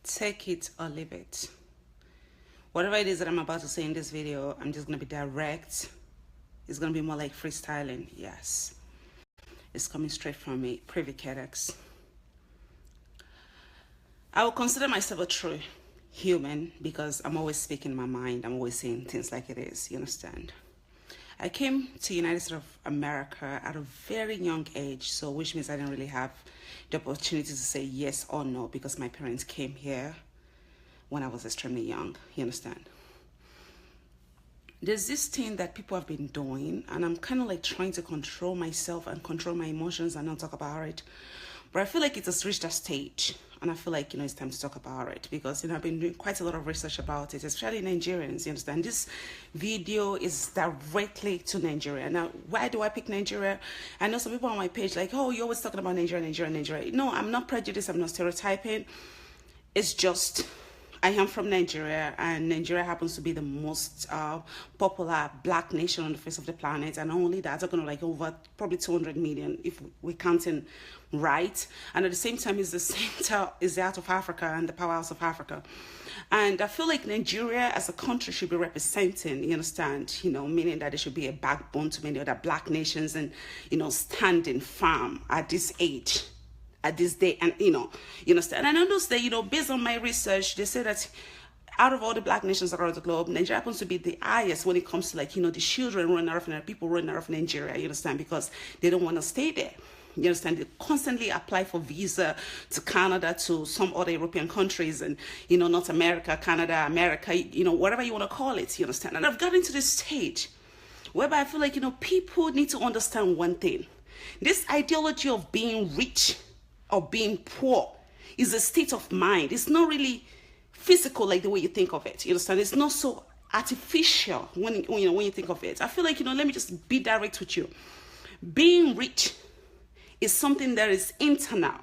Take it or leave it. Whatever it is that I'm about to say in this video, I'm just going to be direct. It's going to be more like freestyling. Yes. It's coming straight from me. Privy Kedex. I will consider myself a true human because I'm always speaking my mind. I'm always saying things like it is. You understand? I came to United States of America at a very young age, so which means I didn't really have the opportunity to say yes or no because my parents came here when I was extremely young. You understand? There's this thing that people have been doing, and I'm kind of like trying to control myself and control my emotions and not talk about it. But I feel like it has reached a stage, and I feel like, it's time to talk about it because, I've been doing quite a lot of research about it, especially Nigerians, you understand? This video is directly to Nigeria. Now, why do I pick Nigeria? I know some people on my page like, oh, you're always talking about Nigeria. No, I'm not prejudiced. I'm not stereotyping. It's just, I am from Nigeria, and Nigeria happens to be the most popular black nation on the face of the planet. And not only that, they're going to like over probably 200 million if we're counting right. And at the same time, it's the center, is the heart of Africa and the powerhouse of Africa. And I feel like Nigeria as a country should be representing, you understand, meaning that there should be a backbone to many other black nations and, standing firm at this age. At this day, and you understand. And I noticed that based on my research, they say that out of all the black nations around the globe, Nigeria happens to be the highest when it comes to the children running out of people running out of Nigeria. You understand, because they don't want to stay there. You understand? They constantly apply for visa to Canada, to some other European countries, and North America, Canada, America, whatever you want to call it. You understand? And I've gotten to this stage whereby I feel like people need to understand one thing: this ideology of being rich or being poor is a state of mind. It's not really physical like the way you think of it. You understand? It's not so artificial when you think of it. I feel like, let me just be direct with you. Being rich is something that is internal.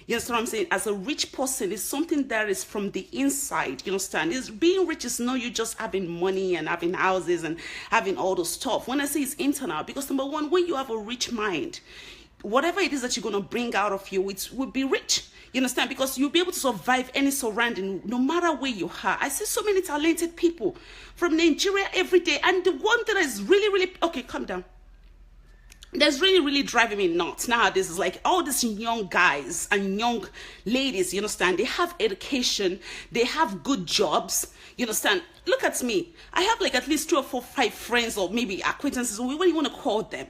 You understand what I'm saying? As a rich person, it's something that is from the inside. You understand? Being rich is not you just having money and having houses and having all those stuff. When I say it's internal, because number one, when you have a rich mind, whatever it is that you're going to bring out of you, it will be rich. You understand? Because you'll be able to survive any surrounding, no matter where you are. I see so many talented people from Nigeria every day. And the one thing that is really, okay, calm down. That's really driving me nuts nowadays is like all these young guys and young ladies, you understand? They have education. They have good jobs. You understand? Look at me. I have like at least 2 or 4, 5 friends or maybe acquaintances, whatever you want to call them.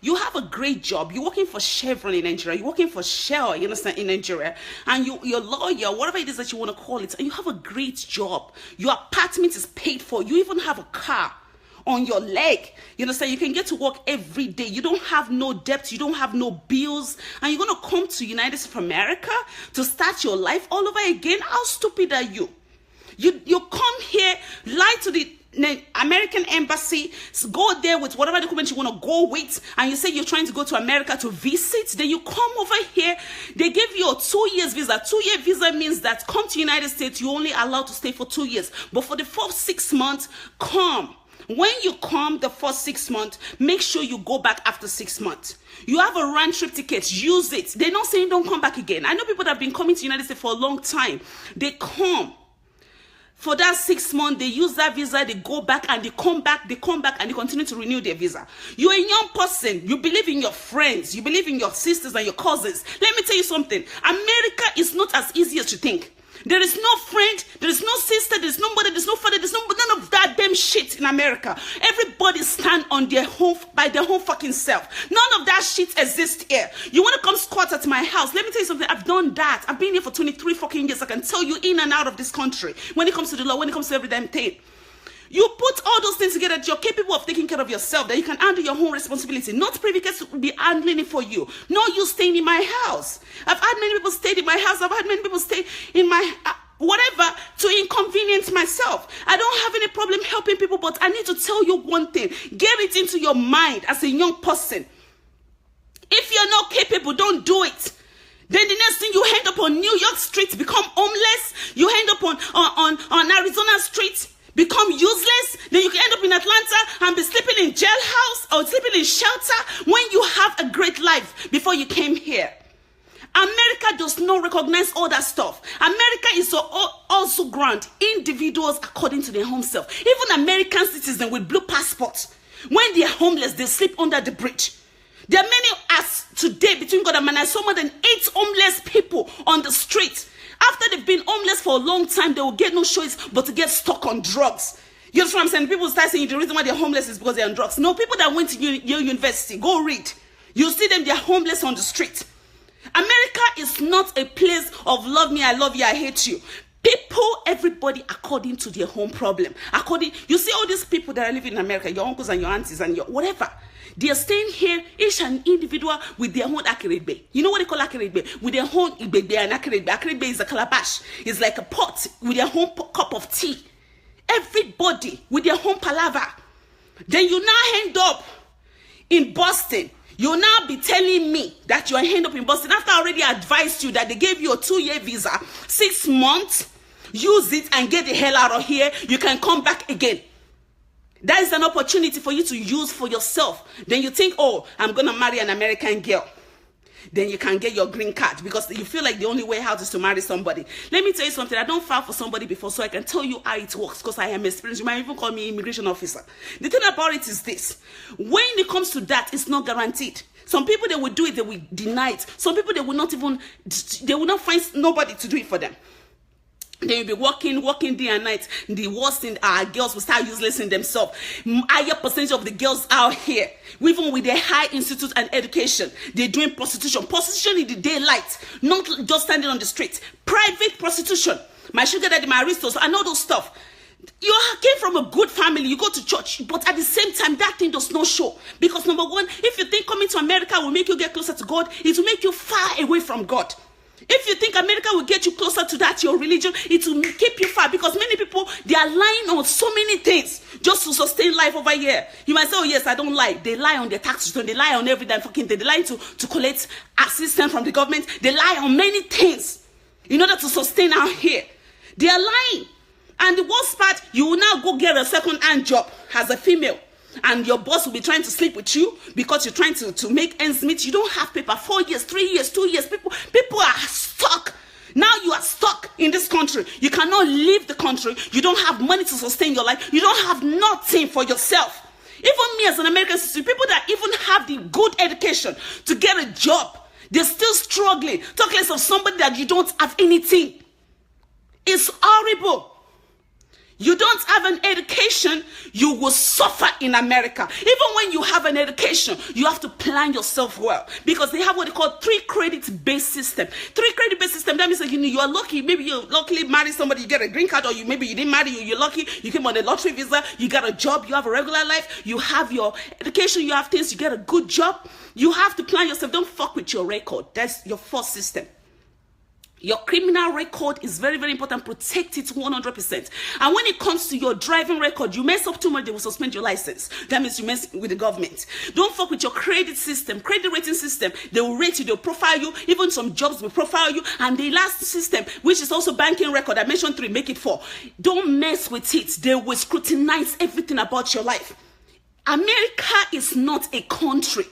You have a great job. You're working for Chevron in Nigeria. You're working for Shell, you understand, in Nigeria. And you're a lawyer, whatever it is that you want to call it. And you have a great job. Your apartment is paid for. You even have a car on your leg. You understand? You can get to work every day. You don't have no debt. You don't have no bills. And you're going to come to United States of America to start your life all over again? How stupid are you? You come here, lie to the American embassy, go there with whatever document you want to go with, and you say you're trying to go to America to visit. Then you come over here, they give you a 2-year visa. 2-year visa means that come to United States, you're only allowed to stay for 2 years. But for the first 6 months, come. When you come the first 6 months, make sure you go back after 6 months. You have a round trip ticket, use it. They're not saying don't come back again. I know people that have been coming to United States for a long time. They come. For that 6 months, they use that visa, they go back and they come back, and they continue to renew their visa. You're a young person. You believe in your friends. You believe in your sisters and your cousins. Let me tell you something. America is not as easy as you think. There is no friend, there is no sister, there is no mother, there is no father, there's none of that damn shit in America. Everybody stand on their home, by their whole fucking self. None of that shit exists here. You want to come squat at my house? Let me tell you something. I've done that. I've been here for 23 fucking years. I can tell you in and out of this country. When it comes to the law, when it comes to every damn thing. You put all those things together that you're capable of taking care of yourself, that you can handle your own responsibility. Not privileged to be handling it for you. No, you staying in my house. I've had many people stay in my house. I've had many people stay in my whatever to inconvenience myself. I don't have any problem helping people, but I need to tell you one thing. Get it into your mind as a young person. If you're not capable, don't do it. Then the next thing, you end up on New York streets, become homeless. You end up on Arizona streets, become useless. Then you can end up in Atlanta and be sleeping in jailhouse or sleeping in shelter when you have a great life before you came here. America does not recognize all that stuff. America is so ground, individuals according to their home self. Even American citizens with blue passports, when they are homeless, they sleep under the bridge. There are many, as today, between God and man, I saw more than 8 homeless people on the street. After they've been homeless for a long time, they will get no choice but to get stuck on drugs. You know what I'm saying? People start saying the reason why they're homeless is because they're on drugs. No, people that went to Yale University, go read. You see them, they're homeless on the street. America is not a place of love me, I love you, I hate you. People, everybody according to their home problem. You see all these people that are living in America, your uncles and your aunties and your whatever. They are staying here, each and individual with their own akirebe. You know what they call akirebe? With their own ibebe and akirebe. Akirebe is a calabash. It's like a pot with their own cup of tea. Everybody with their own palaver. Then you now end up in Boston. You'll now be telling me that you'll end up in Boston after I already advised you that they gave you a 2-year visa, 6 months, use it and get the hell out of here. You can come back again. That is an opportunity for you to use for yourself. Then you think, oh, I'm going to marry an American girl. Then you can get your green card because you feel like the only way out is to marry somebody. Let me tell you something. I don't file for somebody before, so I can tell you how it works because I am experienced. You might even call me immigration officer. The thing about it is this. When it comes to that, it's not guaranteed. Some people, they will do it, they will deny it. Some people, they will not find nobody to do it for them. They will be working day and night. The worst thing, our girls will start useless in themselves. Higher percentage of the girls out here, even with their high institute and education, they're doing prostitution. Prostitution in the daylight, not just standing on the street. Private prostitution. My sugar daddy, my aristos, and all those stuff. You came from a good family, you go to church, but at the same time, that thing does not show. Because number one, if you think coming to America will make you get closer to God, it will make you far away from God. If you think America will get you closer to that, your religion, it will keep you far. Because many people, they are lying on so many things just to sustain life over here. You might say, oh yes, I don't lie. They lie on their tax return. They lie on every damn fucking thing. They lie to collect assistance from the government. They lie on many things in order to sustain out here. They are lying. And the worst part, you will now go get a second-hand job as a female. And your boss will be trying to sleep with you because you're trying to make ends meet. You don't have paper. 4 years, 3 years, 2 years. People are stuck. Now you are stuck in this country. You cannot leave the country. You don't have money to sustain your life. You don't have nothing for yourself. Even me as an American citizen, people that even have the good education to get a job, they're still struggling. Talk less of somebody that you don't have anything. It's horrible. You don't have an education, you will suffer in America. Even when you have an education, you have to plan yourself well. Because they have what they call 3 credit based system. 3 credit based system, that means that you are lucky. Maybe you luckily marry somebody, you get a green card, or maybe you didn't marry, you're lucky, you came on a lottery visa, you got a job, you have a regular life, you have your education, you have things, you get a good job. You have to plan yourself. Don't fuck with your record. That's your first system. Your criminal record is very, very important. Protect it 100%. And when it comes to your driving record, you mess up too much, they will suspend your license. That means you mess with the government. Don't fuck with your credit system, credit rating system. They will rate you, they'll profile you. Even some jobs will profile you. And the last system, which is also banking record, I mentioned 3, make it 4. Don't mess with it. They will scrutinize everything about your life. America is not a country.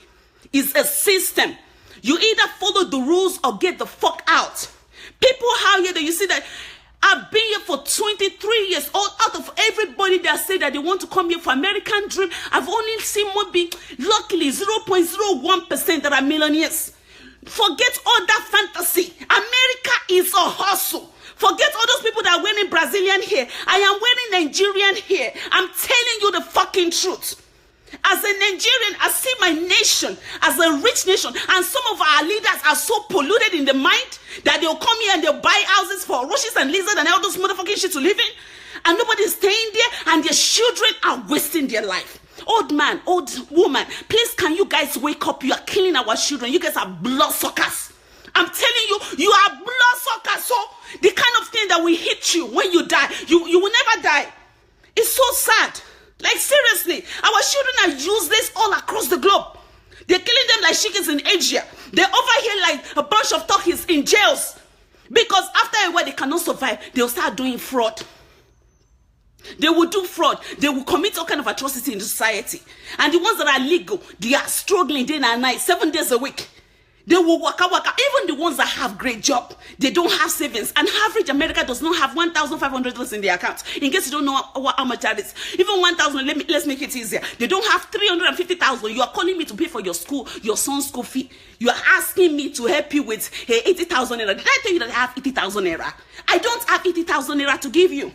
It's a system. You either follow the rules or get the fuck out. People out here that you see that I've been here for 23 years. All out of everybody that say that they want to come here for American dream, I've only seen maybe luckily 0.01% that are millionaires. Forget all that fantasy. America is a hustle. Forget all those people that are wearing Brazilian hair. I am wearing Nigerian hair. I'm telling you the fucking truth. As a Nigerian, I see my nation as a rich nation, and some of our leaders are so polluted in the mind that they'll come here and they'll buy houses for roaches and lizards and all those motherfucking shit to live in, and nobody's staying there, and their children are wasting their life. Old man, old woman, please can you guys wake up? You are killing our children. You guys are bloodsuckers. I'm telling you, you are bloodsuckers. So the kind of thing that will hit you when you die, you will never die. It's so sad. Like seriously, our children are useless all across the globe. They're killing them like chickens in Asia. They're over here like a bunch of turkeys in jails. Because after a while they cannot survive, they'll start doing fraud. They will do fraud. They will commit all kind of atrocity in the society. And the ones that are legal, they are struggling day and night, 7 days a week. They will waka waka. Even the ones that have great job, they don't have savings. And average America does not have $1,500 in their account. In case you don't know how much that is, even 1,000. Let's make it easier. They don't have 350,000. You are calling me to pay for your son's school fee. You are asking me to help you with 80,000 naira. Did I tell you that I have 80,000 naira? I don't have 80,000 naira to give you.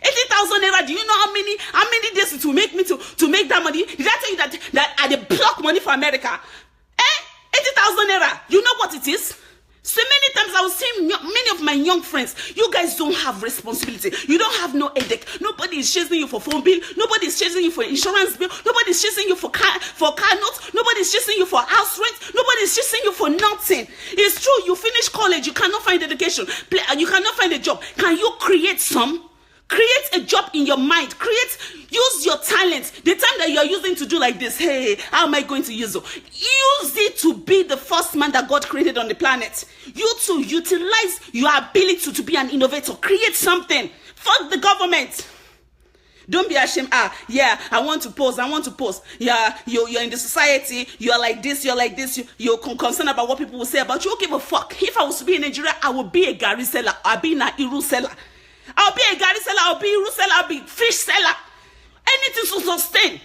80,000 naira. Do you know how many days it will make me to make that money? Did I tell you that I block money for America? 80,000 naira. You know what it is? So many times I was seeing many of my young friends, you guys don't have responsibility. You don't have no headache. Nobody is chasing you for phone bill. Nobody is chasing you for insurance bill. Nobody is chasing you for car notes. Nobody is chasing you for house rent. Nobody is chasing you for nothing. It's true, you finish college, you cannot find education. You cannot find a job. Can you create some? Create a job in your mind. Use your talent. The time that you are using to do like this, hey, how am I going to use it? Use it to be the first man that God created on the planet. You to utilize your ability to be an innovator. Create something. Fuck the government. Don't be ashamed. Yeah, I want to post. Yeah, you're in the society. You're like this. You're concerned about what people will say about you. Don't give a fuck. If I was to be in Nigeria, I would be a Gary seller. I'll be an Iru seller. I'll be a Gary seller, I'll be a Iru seller, I'll be fish seller. Anything to sustain.